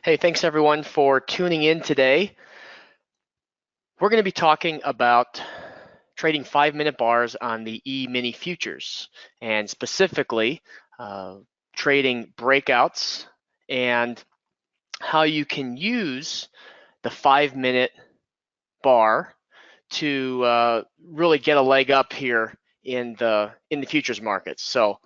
Hey, thanks everyone for tuning in today. We're going to be talking about trading 5-minute bars on the E-mini futures, and specifically trading breakouts and how you can use the 5-minute bar to really get a leg up here in the futures markets. So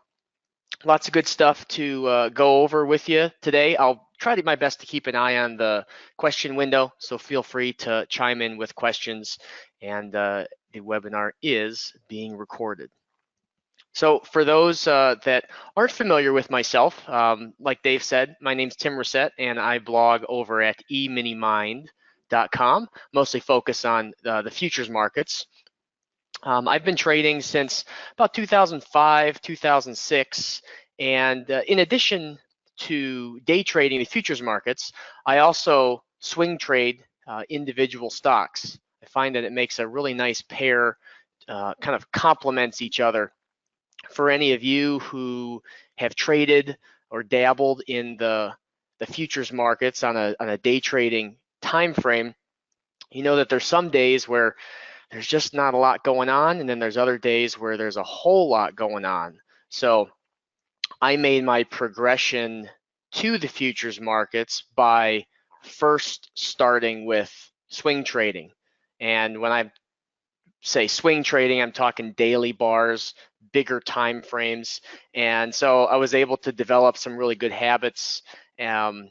lots of good stuff to go over with you today. I'll try my best to keep an eye on the question window, so feel free to chime in with questions, and the webinar is being recorded. So for those that aren't familiar with myself, like Dave said, my name's Tim Racette, and I blog over at eminimind.com, mostly focus on the futures markets. I've been trading since about 2005, 2006, and in addition to day trading the futures markets, I also swing trade individual stocks. I find that it makes a really nice pair, kind of complements each other. For any of you who have traded or dabbled in the futures markets on a day trading time frame, you know that there's some days where there's just not a lot going on, and then there's other days where there's a whole lot going on. So I made my progression to the futures markets by first starting with swing trading. And when I say swing trading, I'm talking daily bars, bigger time frames. And so I was able to develop some really good habits. And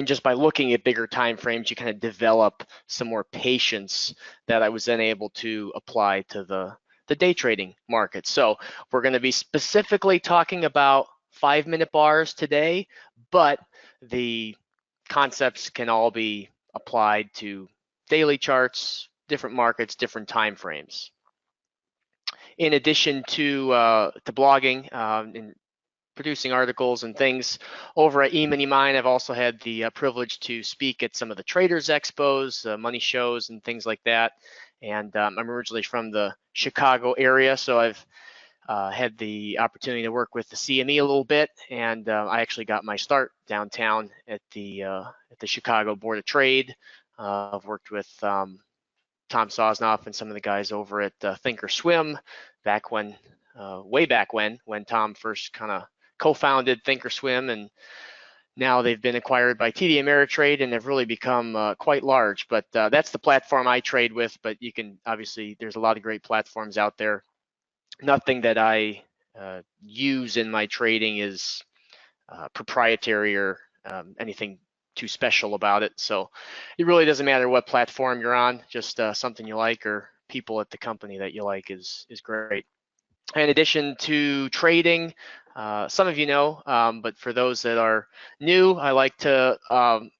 just by looking at bigger time frames, you kind of develop some more patience that I was then able to apply to the day trading market. So we're going to be specifically talking about 5-minute bars today, but the concepts can all be applied to daily charts, different markets, different time frames. In addition to blogging and producing articles and things over at eMiniMind, I've also had the privilege to speak at some of the traders expos, money shows, and things like that. And I'm originally from the Chicago area, so I've had the opportunity to work with the CME a little bit, and I actually got my start downtown at the Chicago Board of Trade. I've worked with Tom Sosnoff and some of the guys over at Thinkorswim back when, way back when Tom first kind of co-founded Thinkorswim, and now they've been acquired by TD Ameritrade and have really become quite large. But that's the platform I trade with, but you can obviously, there's a lot of great platforms out there. Nothing that I use in my trading is proprietary or anything too special about it. So it really doesn't matter what platform you're on, just something you like or people at the company that you like is great. In addition to trading, some of you know, but for those that are new, I like to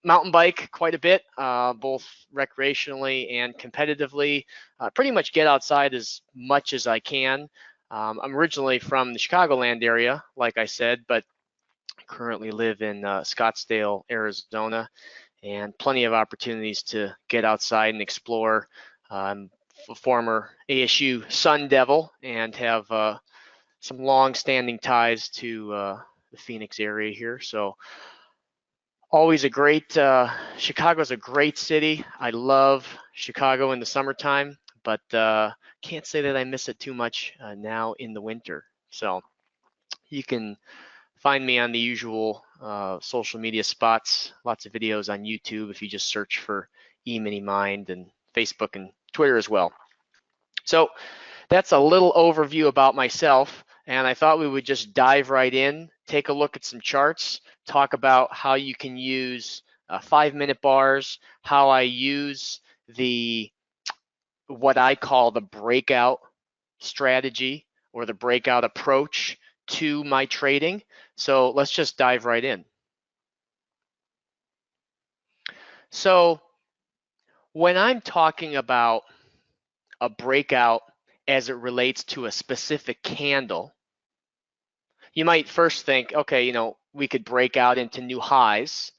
mountain bike quite a bit, both recreationally and competitively. Pretty much get outside as much as I can. I'm originally from the Chicagoland area, like I said, but I currently live in Scottsdale, Arizona, and plenty of opportunities to get outside and explore. I'm a former ASU Sun Devil and have some long-standing ties to the Phoenix area here. So always a great, Chicago's a great city. I love Chicago in the summertime, but can't say that I miss it too much now in the winter. So you can find me on the usual social media spots, lots of videos on YouTube if you just search for eMiniMind, and Facebook and Twitter as well. So that's a little overview about myself, and I thought we would just dive right in, take a look at some charts, talk about how you can use 5-minute bars, how I use what I call the breakout strategy or the breakout approach to my trading. So let's just dive right in. So when I'm talking about a breakout as it relates to a specific candle, you might first think, okay, you know, we could break out into new highs,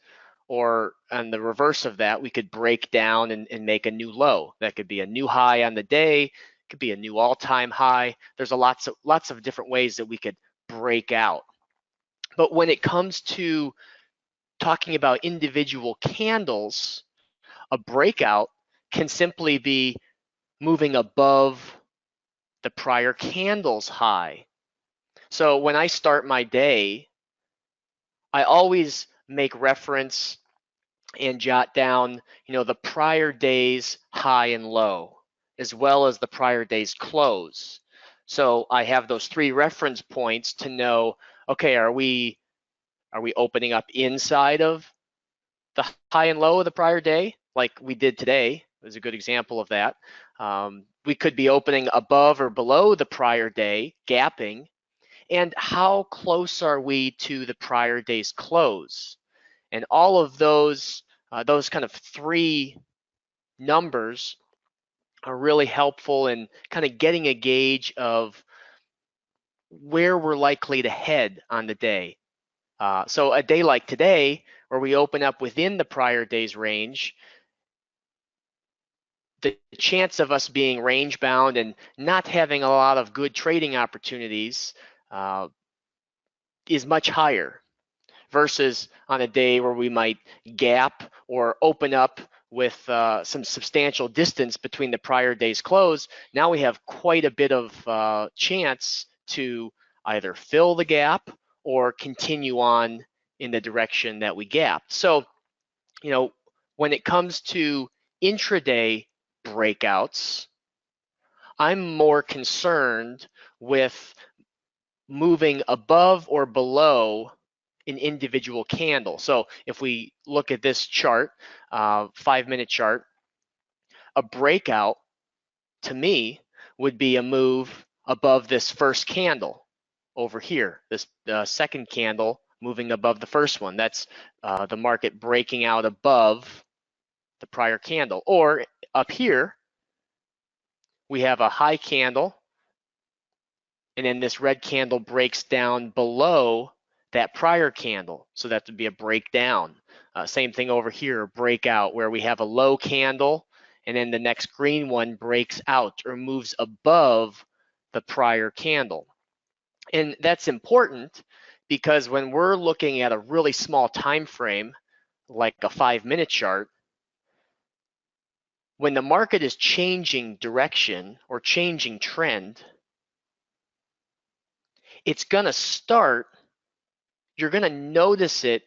or on the reverse of that, we could break down and make a new low. That could be a new high on the day, could be a new all-time high. There's lots of different ways that we could break out. But when it comes to talking about individual candles, a breakout can simply be moving above the prior candle's high. So when I start my day, I always make reference and jot down, the prior day's high and low, as well as the prior day's close. So I have those three reference points to know, okay, are we opening up inside of the high and low of the prior day, like we did today? Is a good example of that. We could be opening above or below the prior day, gapping, and how close are we to the prior day's close? And all of those kind of three numbers are really helpful in kind of getting a gauge of where we're likely to head on the day. So a day like today, where we open up within the prior day's range, the chance of us being range bound and not having a lot of good trading opportunities is much higher versus on a day where we might gap or open up with some substantial distance between the prior day's close. Now we have quite a bit of chance to either fill the gap or continue on in the direction that we gapped. So, when it comes to intraday breakouts, I'm more concerned with moving above or below an individual candle. So if we look at this chart, 5-minute chart, a breakout to me would be a move above this first candle over here, this second candle moving above the first one. That's the market breaking out above the prior candle. Or up here, we have a high candle, and then this red candle breaks down below that prior candle. So that would be a breakdown. Same thing over here, breakout, where we have a low candle, and then the next green one breaks out or moves above the prior candle. And that's important because when we're looking at a really small time frame, like a 5-minute chart, when the market is changing direction or changing trend, it's going to start, you're going to notice it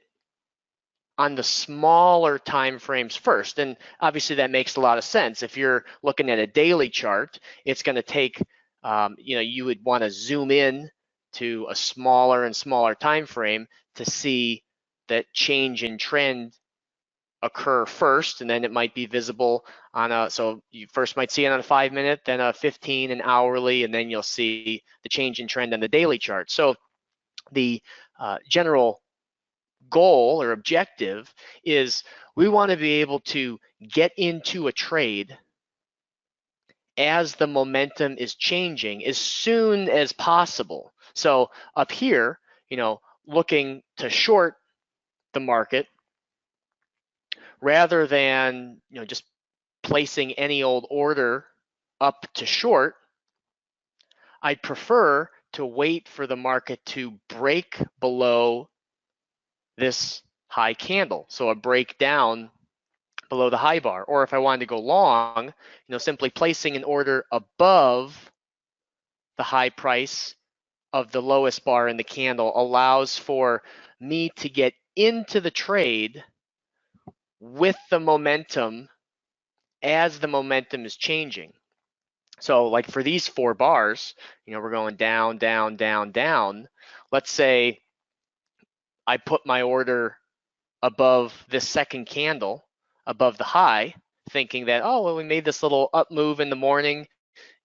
on the smaller time frames first. And obviously that makes a lot of sense. If you're looking at a daily chart, it's going to take, you would want to zoom in to a smaller and smaller time frame to see that change in trend occur first, and then it might be visible on so you first might see it on a 5-minute, then a 15, an hourly, and then you'll see the change in trend on the daily chart. So the general goal or objective is we want to be able to get into a trade as the momentum is changing as soon as possible. So up here, looking to short the market rather than just placing any old order up to short, I'd prefer to wait for the market to break below this high candle. So a breakdown below the high bar. Or if I wanted to go long, simply placing an order above the high price of the lowest bar in the candle allows for me to get into the trade with the momentum as the momentum is changing. So like for these 4 bars, we're going down, down, down, down. Let's say I put my order above this second candle, above the high, thinking that, oh, well, we made this little up move in the morning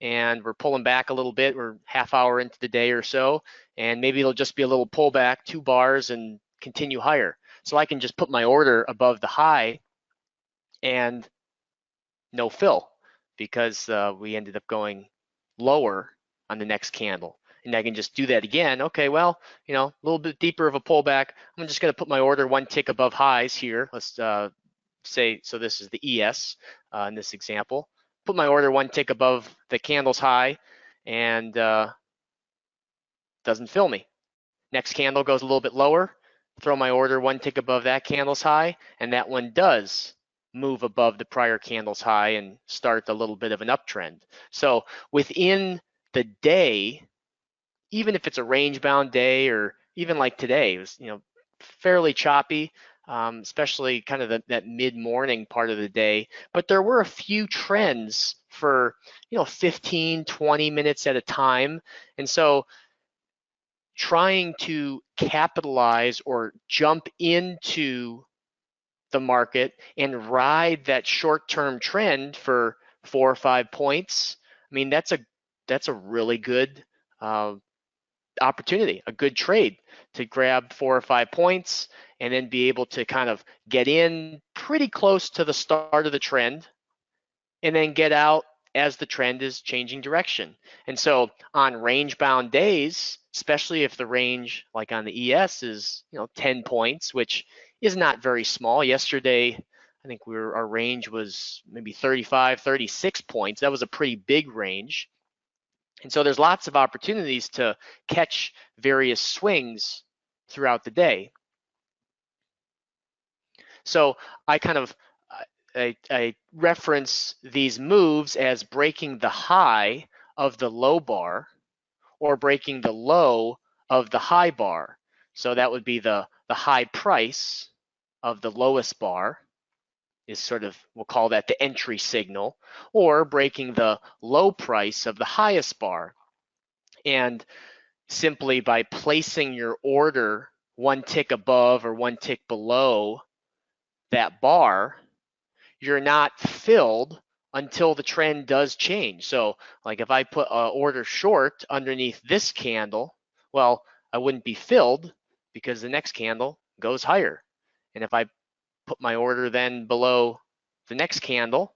and we're pulling back a little bit. We're half hour into the day or so, and maybe it'll just be a little pullback, 2 bars, and continue higher. So I can just put my order above the high and no fill because we ended up going lower on the next candle. And I can just do that again. Okay, well, a little bit deeper of a pullback. I'm just going to put my order 1 tick above highs here. Let's say, so this is the ES in this example. Put my order 1 tick above the candle's high and doesn't fill me. Next candle goes a little bit lower, throw my order one tick above that candle's high, and that one does move above the prior candle's high and start a little bit of an uptrend. So within the day, even if it's a range bound day, or even like today, it was, fairly choppy, especially kind of that mid morning part of the day. But there were a few trends for 15, 20 minutes at a time. And so trying to capitalize or jump into the market and ride that short-term trend for 4 or 5 points, I mean, that's a really good uh, opportunity, a good trade to grab 4 or 5 points and then be able to kind of get in pretty close to the start of the trend and then get out as the trend is changing direction. And so on range bound days, especially if the range like on the ES is 10 points, which is not very small. Yesterday, I think our range was maybe 35, 36 points. That was a pretty big range. And so there's lots of opportunities to catch various swings throughout the day. So I kind of I reference these moves as breaking the high of the low bar or breaking the low of the high bar. So that would be the high price of the lowest bar is sort of, we'll call that the entry signal, or breaking the low price of the highest bar. And simply by placing your order one tick above or one tick below that bar, you're not filled until the trend does change. So like if I put an order short underneath this candle, well, I wouldn't be filled because the next candle goes higher. And if I put my order then below the next candle,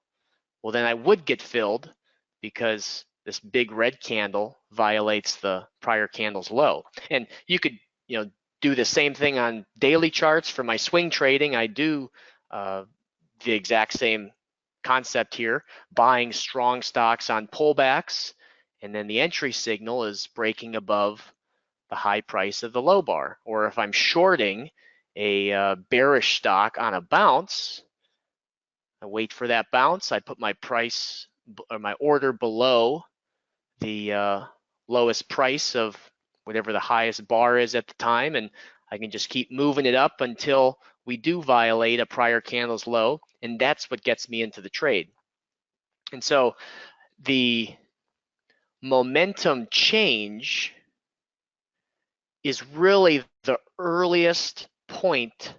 well, then I would get filled because this big red candle violates the prior candle's low. And you could, do the same thing on daily charts. For my swing trading, I do the exact same concept here, buying strong stocks on pullbacks, and then the entry signal is breaking above the high price of the low bar. Or if I'm shorting a bearish stock on a bounce, I wait for that bounce, I put my price or my order below the lowest price of whatever the highest bar is at the time, and I can just keep moving it up until we do violate a prior candle's low, and that's what gets me into the trade. And so the momentum change is really the earliest point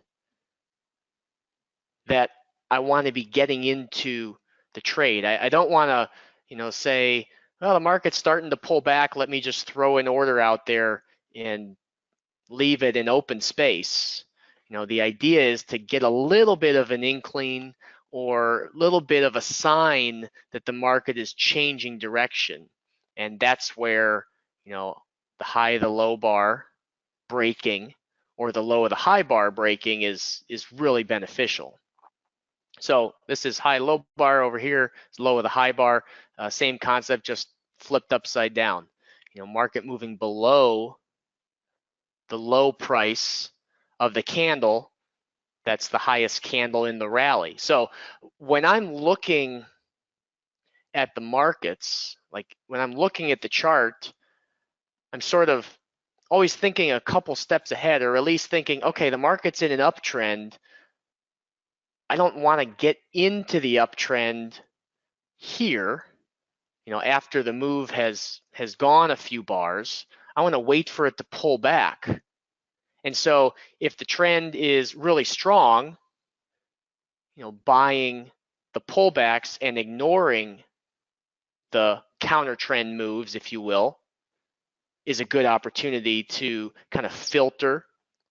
that I want to be getting into the trade. I don't want to, say, well, the market's starting to pull back. Let me just throw an order out there and leave it in open space. The idea is to get a little bit of an inkling or a little bit of a sign that the market is changing direction. And that's where, the high of the low bar breaking or the low of the high bar breaking is really beneficial. So this is high low bar over here, it's low of the high bar, same concept, just flipped upside down. Market moving below the low price of the candle, that's the highest candle in the rally. So when I'm looking at the markets, like when I'm looking at the chart, I'm sort of always thinking a couple steps ahead, or at least thinking, okay, the market's in an uptrend. I don't want to get into the uptrend here, after the move has gone a few bars. I want to wait for it to pull back. And so if the trend is really strong, buying the pullbacks and ignoring the counter trend moves, if you will, is a good opportunity to kind of filter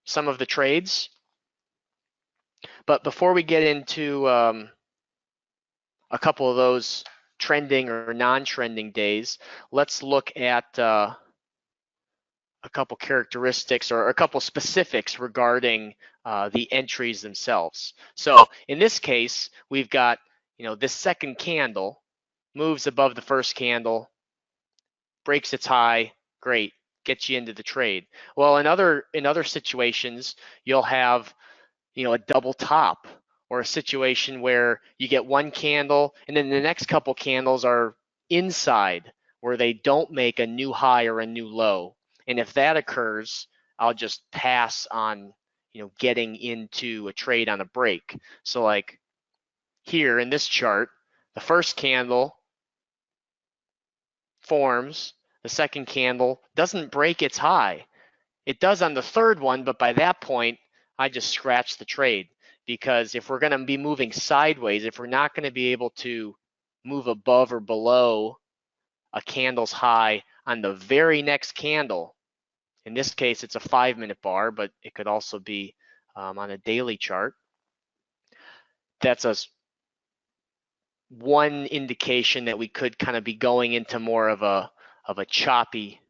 some of the trades. But before we get into a couple of those trending or non-trending days, let's look at a couple characteristics or a couple specifics regarding the entries themselves. So in this case, we've got, this second candle moves above the first candle, breaks its high, great, get you into the trade. Well, in other situations, you'll have, a double top, or a situation where you get one candle and then the next couple candles are inside where they don't make a new high or a new low. And if that occurs, I'll just pass on, getting into a trade on a break. So like here in this chart, the first candle forms, the second candle doesn't break its high. It does on the third one, but by that point, I just scratch the trade, because if we're going to be moving sideways, if we're not going to be able to move above or below a candle's high on the very next candle, in this case, it's a 5-minute bar, but it could also be on a daily chart. That's one indication that we could kind of be going into more of a choppy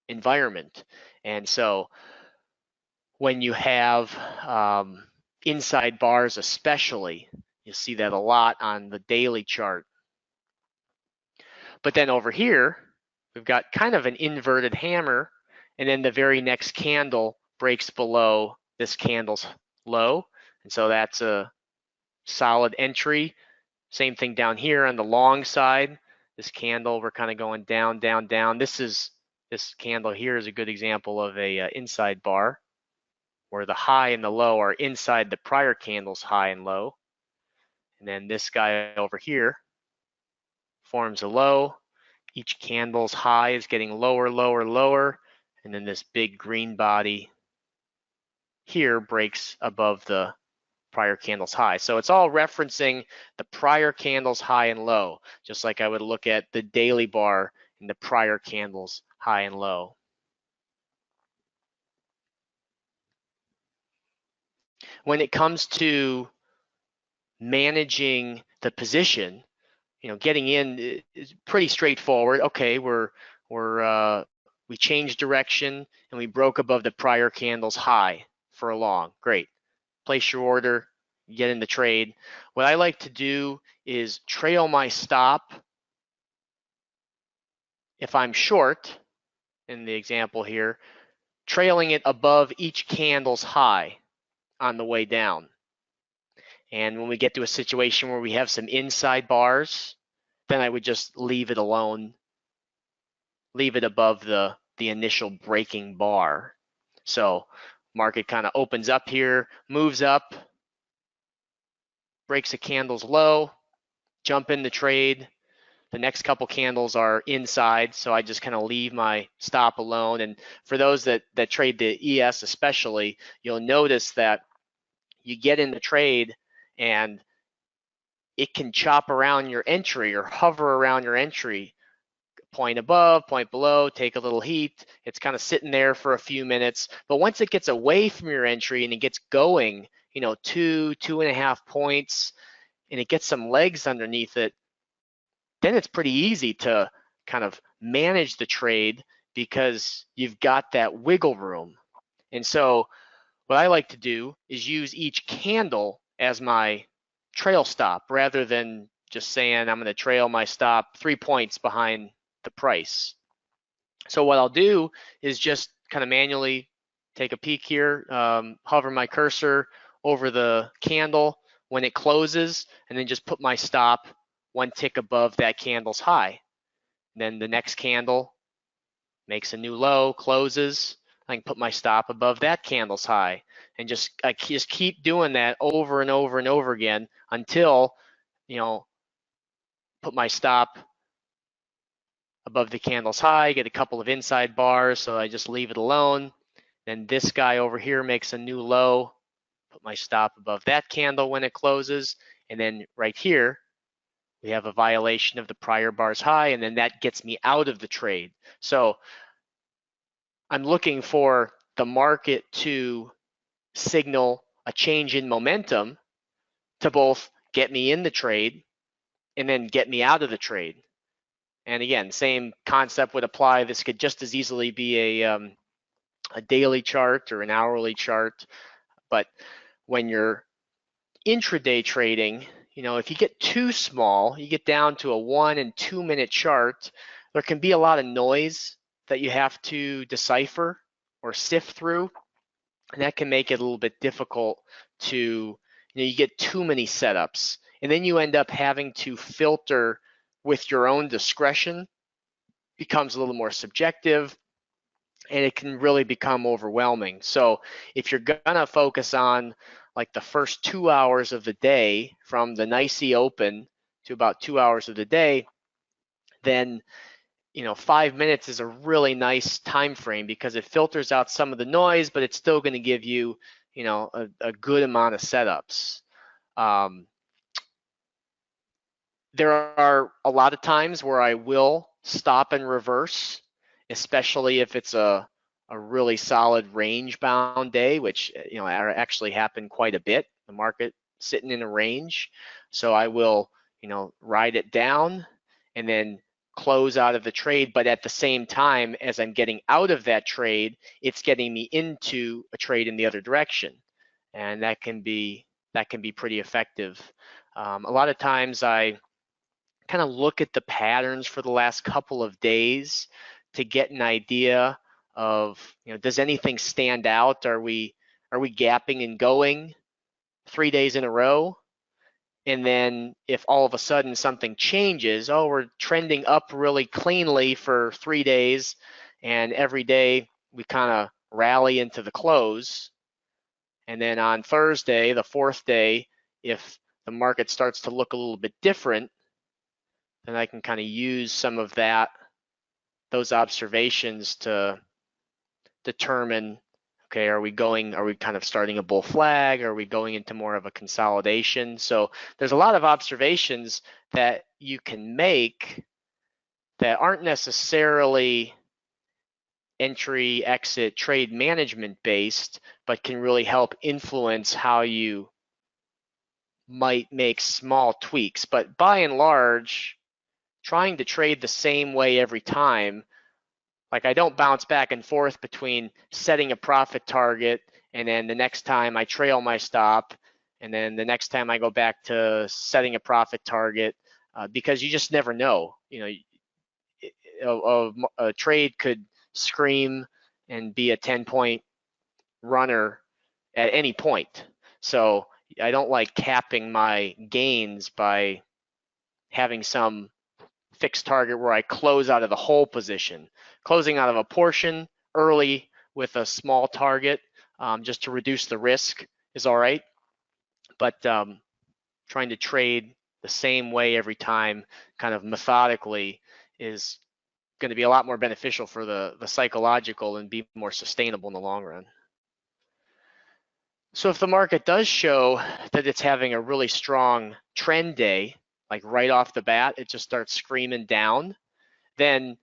environment. And so when you have inside bars especially, you see that a lot on the daily chart. But then over here, we've got kind of an inverted hammer, and then the very next candle breaks below this candle's low. And so that's a solid entry. Same thing down here on the long side. This candle, we're kind of going down, down, down. This candle here is a good example of a inside bar, where the high and the low are inside the prior candle's high and low. And then this guy over here forms a low. Each candle's high is getting lower, lower, lower. And then this big green body here breaks above the prior candle's high. So it's all referencing the prior candle's high and low, just like I would look at the daily bar in the prior candle's high and low. When it comes to managing the position, getting in is pretty straightforward. Okay, we changed direction and we broke above the prior candle's high for a long. Great. Place your order, get in the trade. What I like to do is trail my stop if I'm short, in the example here, trailing it above each candle's high on the way down. And when we get to a situation where we have some inside bars, then I would just leave it alone, leave it above the initial breaking bar. So market kind of opens up here, moves up, breaks a candle's low, jump in the trade. The next couple candles are inside, so I just kind of leave my stop alone. And for those that trade the ES especially, you'll notice that you get in the trade and it can chop around your entry or hover around your entry, point above, point below, take a little heat. It's kind of sitting there for a few minutes. But once it gets away from your entry and it gets going, 2.5 points, and it gets some legs underneath it, then it's pretty easy to kind of manage the trade because you've got that wiggle room. And so what I like to do is use each candle as my trail stop, rather than just saying I'm going to trail my stop 3 points behind the price. So what I'll do is just kind of manually take a peek here, hover my cursor over the candle when it closes, and then just put my stop one tick above that candle's high. Then the next candle makes a new low, closes. I can put my stop above that candle's high, and I just keep doing that over and over and over again until, put my stop above the candle's high, get a couple of inside bars, so I just leave it alone. Then this guy over here makes a new low, put my stop above that candle when it closes, and then right here, we have a violation of the prior bar's high, and then that gets me out of the trade. So I'm looking for the market to signal a change in momentum to both get me in the trade and then get me out of the trade. And again, same concept would apply. This could just as easily be a daily chart or an hourly chart. But when you're intraday trading, if you get too small, you get down to a 1 and 2 minute chart, there can be a lot of noise that you have to decipher or sift through, and that can make it a little bit difficult to, you get too many setups, and then you end up having to filter with your own discretion. Becomes a little more subjective, and it can really become overwhelming. So if you're gonna focus on like the first 2 hours of the day, from the NYSE open to about 2 hours of the day, then 5 minutes is a really nice time frame, because it filters out some of the noise, but it's still going to give you a good amount of setups. There are a lot of times where I will stop and reverse, especially if it's a really solid range bound day, which actually happened quite a bit. The market sitting in a range, so I will ride it down and then close out of the trade. But at the same time, as I'm getting out of that trade, it's getting me into a trade in the other direction, and that can be pretty effective. A lot of times I kind of look at the patterns for the last couple of days to get an idea of, does anything stand out? Are we gapping and going 3 days in a row? And then if all of a sudden something changes, oh, we're trending up really cleanly for 3 days, and every day we kind of rally into the close. And then on Thursday, the fourth day, if the market starts to look a little bit different, then I can kind of use some of those observations to determine, okay, are we kind of starting a bull flag? Are we going into more of a consolidation? So there's a lot of observations that you can make that aren't necessarily entry, exit, trade management based, but can really help influence how you might make small tweaks. But by and large, trying to trade the same way every time, like I don't bounce back and forth between setting a profit target and then the next time I trail my stop, and then the next time I go back to setting a profit target, because you just never know. A trade could scream and be a 10-point runner at any point. So I don't like capping my gains by having some fixed target where I close out of the whole position. Closing out of a portion early with a small target, just to reduce the risk, is all right. But trying to trade the same way every time, kind of methodically, is going to be a lot more beneficial for the psychological and be more sustainable in the long run. So if the market does show that it's having a really strong trend day, like right off the bat, it just starts screaming down, then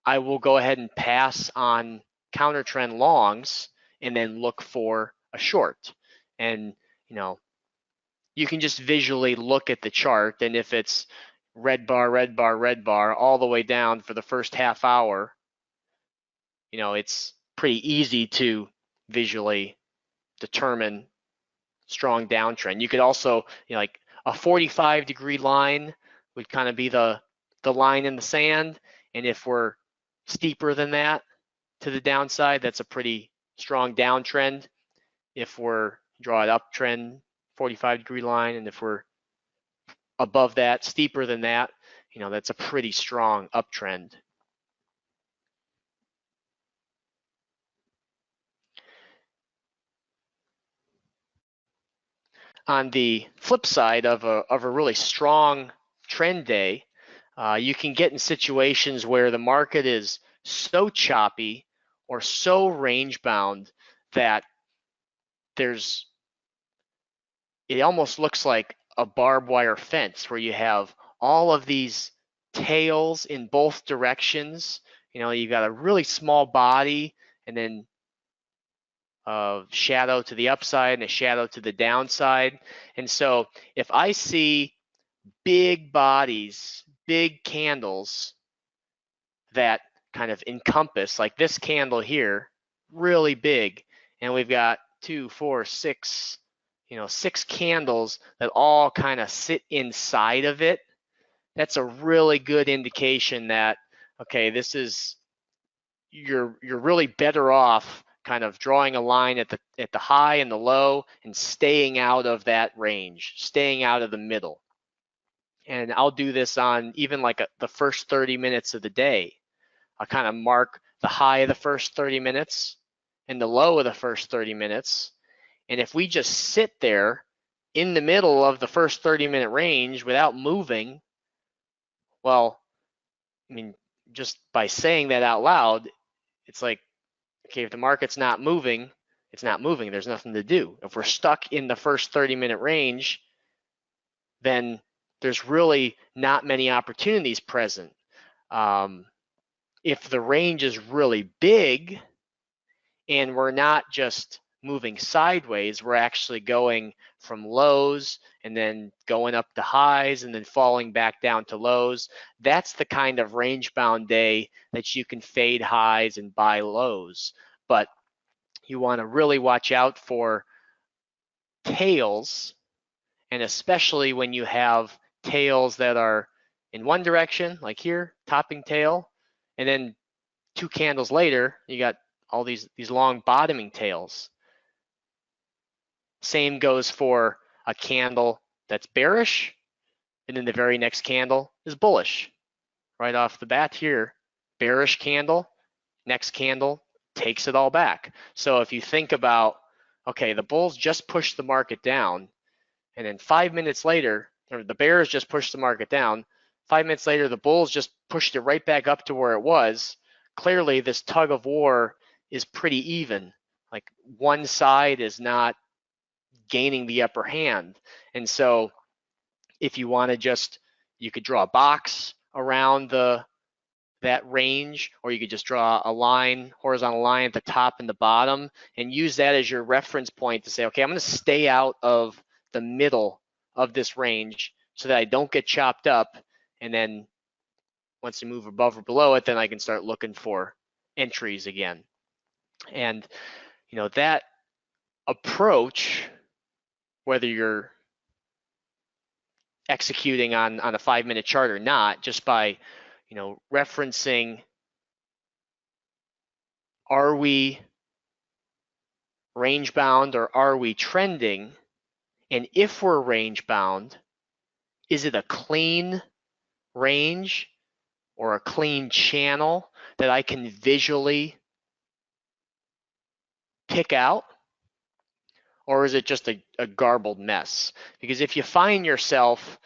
I will go ahead and pass on counter trend longs and then look for a short. And you can just visually look at the chart, and if it's red bar, red bar, red bar all the way down for the first half hour, it's pretty easy to visually determine strong downtrend. You could also, like a 45-degree line would kind of be the line in the sand, and if we're steeper than that to the downside, that's a pretty strong downtrend. If we're draw an uptrend 45-degree line, and if we're above that, steeper than that, that's a pretty strong uptrend. On the flip side of a really strong trend day, you can get in situations where the market is so choppy or so range bound that it almost looks like a barbed wire fence, where you have all of these tails in both directions. You've got a really small body, and then a shadow to the upside and a shadow to the downside. And so if I see big bodies, big candles that kind of encompass, like this candle here, really big, and we've got 2, 4, 6, 6 candles that all kind of sit inside of it, that's a really good indication that, okay, this is you're really better off kind of drawing a line at the high and the low and staying out of that range, staying out of the middle. And I'll do this on even like the first 30 minutes of the day. I'll kind of mark the high of the first 30 minutes and the low of the first 30 minutes. And if we just sit there in the middle of the first 30-minute range without moving, well, I mean, just by saying that out loud, it's like, okay, if the market's not moving, it's not moving. There's nothing to do. If we're stuck in the first 30-minute range, then there's really not many opportunities present. If the range is really big and we're not just moving sideways, we're actually going from lows and then going up to highs and then falling back down to lows. That's the kind of range bound day that you can fade highs and buy lows. But you want to really watch out for tails, and especially when you have tails that are in one direction, like here, topping tail, and then 2 candles later, you got all these long bottoming tails. Same goes for a candle that's bearish, and then the very next candle is bullish. Right off the bat here, bearish candle, next candle takes it all back. So if you think about, okay, the bulls just pushed the market down, and then 5 minutes later, or the bears just pushed the market down, 5 minutes later, the bulls just pushed it right back up to where it was. Clearly, this tug of war is pretty even. Like one side is not gaining the upper hand. And so if you want to just, you could draw a box around that range, or you could just draw a line, horizontal line at the top and the bottom, and use that as your reference point to say, okay, I'm going to stay out of the middle of this range so that I don't get chopped up. And then once you move above or below it, then I can start looking for entries again. And that approach, whether you're executing on a 5-minute chart or not, just by referencing, are we range bound or are we trending? And if we're range bound, is it a clean range or a clean channel that I can visually pick out? Or is it just a garbled mess? Because if you find yourself,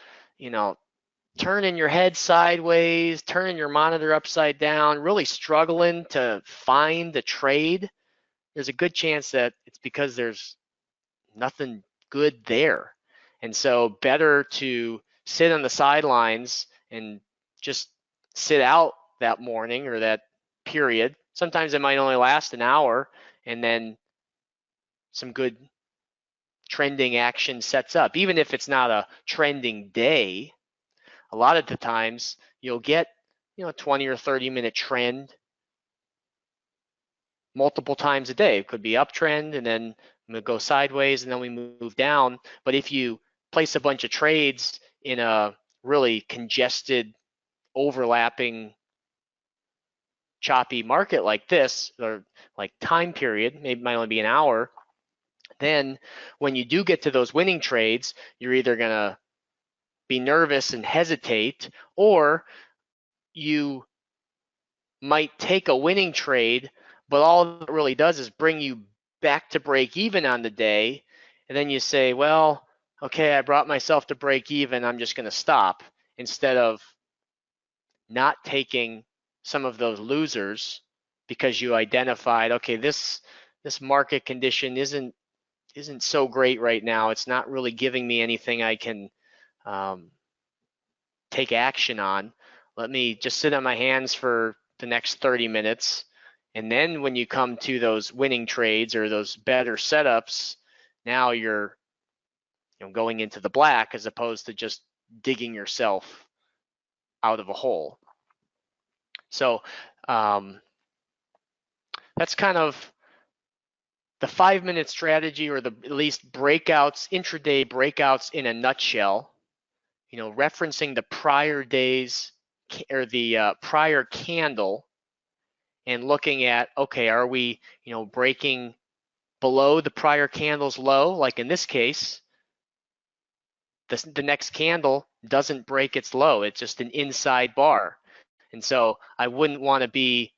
turning your head sideways, turning your monitor upside down, really struggling to find the trade, there's a good chance that it's because there's nothing good there. And so better to sit on the sidelines and just sit out that morning or that period. Sometimes it might only last an hour, and then some good trending action sets up. Even if it's not a trending day, a lot of the times you'll get a 20 or 30-minute trend multiple times a day. It could be uptrend and then I'm gonna go sideways and then we move down. But if you place a bunch of trades in a really congested, overlapping, choppy market like this, or like time period, maybe it might only be an hour, then when you do get to those winning trades, you're either gonna be nervous and hesitate, or you might take a winning trade, but all it really does is bring you back to break even on the day. And then you say, well, okay, I brought myself to break even, I'm just going to stop, instead of not taking some of those losers because you identified, okay, this market condition isn't so great right now. It's not really giving me anything I can take action on. Let me just sit on my hands for the next 30 minutes. And then when you come to those winning trades or those better setups, now you're going into the black as opposed to just digging yourself out of a hole. So that's kind of the 5-minute strategy, or at least breakouts, intraday breakouts in a nutshell. Referencing the prior days or the prior candle and looking at, okay, are we, breaking below the prior candle's low? Like in this case, the next candle doesn't break its low. It's just an inside bar. And so I wouldn't want to be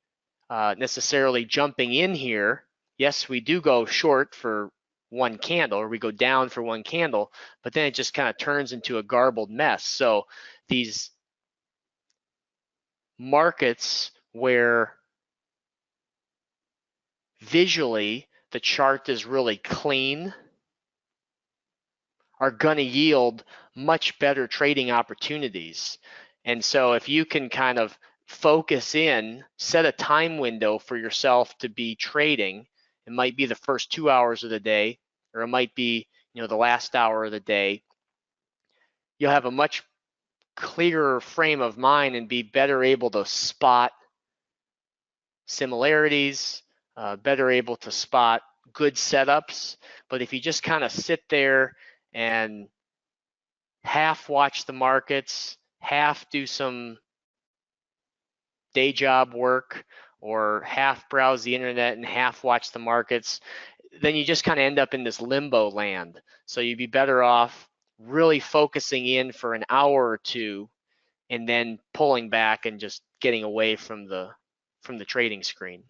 necessarily jumping in here. Yes, we do go short for one candle, or we go down for one candle, but then it just kind of turns into a garbled mess. So these markets where visually the chart is really clean are going to yield much better trading opportunities. And so if you can kind of focus in, set a time window for yourself to be trading, it might be the first 2 hours of the day, or it might be, the last hour of the day, you'll have a much clearer frame of mind and be better able to spot similarities, better able to spot good setups. But if you just kind of sit there and half watch the markets, half do some day job work, or half browse the internet and half watch the markets, then you just kind of end up in this limbo land. So you'd be better off really focusing in for an hour or two and then pulling back and just getting away from the trading screen.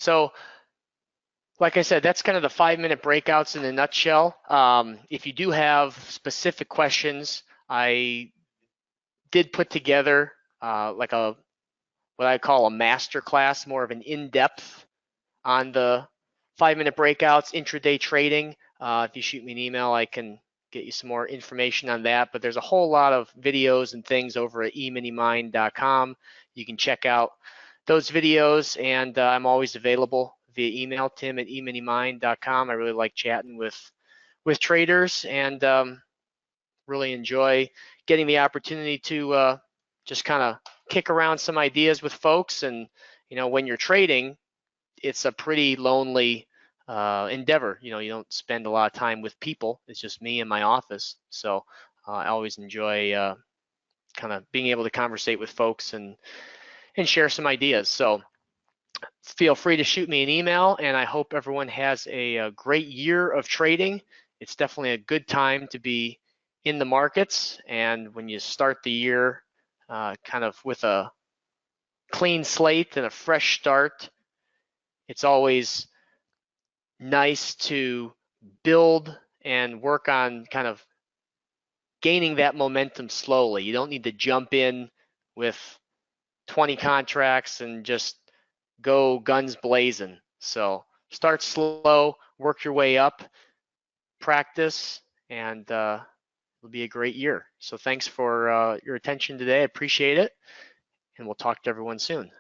So like I said, that's kind of the 5-minute breakouts in a nutshell. If you do have specific questions, I did put together like what I call a master class, more of an in-depth on the 5-minute breakouts, intraday trading. If you shoot me an email, I can get you some more information on that. But there's a whole lot of videos and things over at eminimind.com. You can check out those videos, and I'm always available via email, tim@eminimind.com. I really like chatting with traders, and really enjoy getting the opportunity to just kind of kick around some ideas with folks. And when you're trading, it's a pretty lonely endeavor. You don't spend a lot of time with people. It's just me in my office. So I always enjoy kind of being able to conversate with folks and share some ideas. So feel free to shoot me an email, and I hope everyone has a great year of trading. It's definitely a good time to be in the markets, and when you start the year kind of with a clean slate and a fresh start, it's always nice to build and work on kind of gaining that momentum slowly. You don't need to jump in with 20 contracts and just go guns blazing. So start slow, work your way up, practice, and it'll be a great year. So thanks for your attention today. I appreciate it, and we'll talk to everyone soon.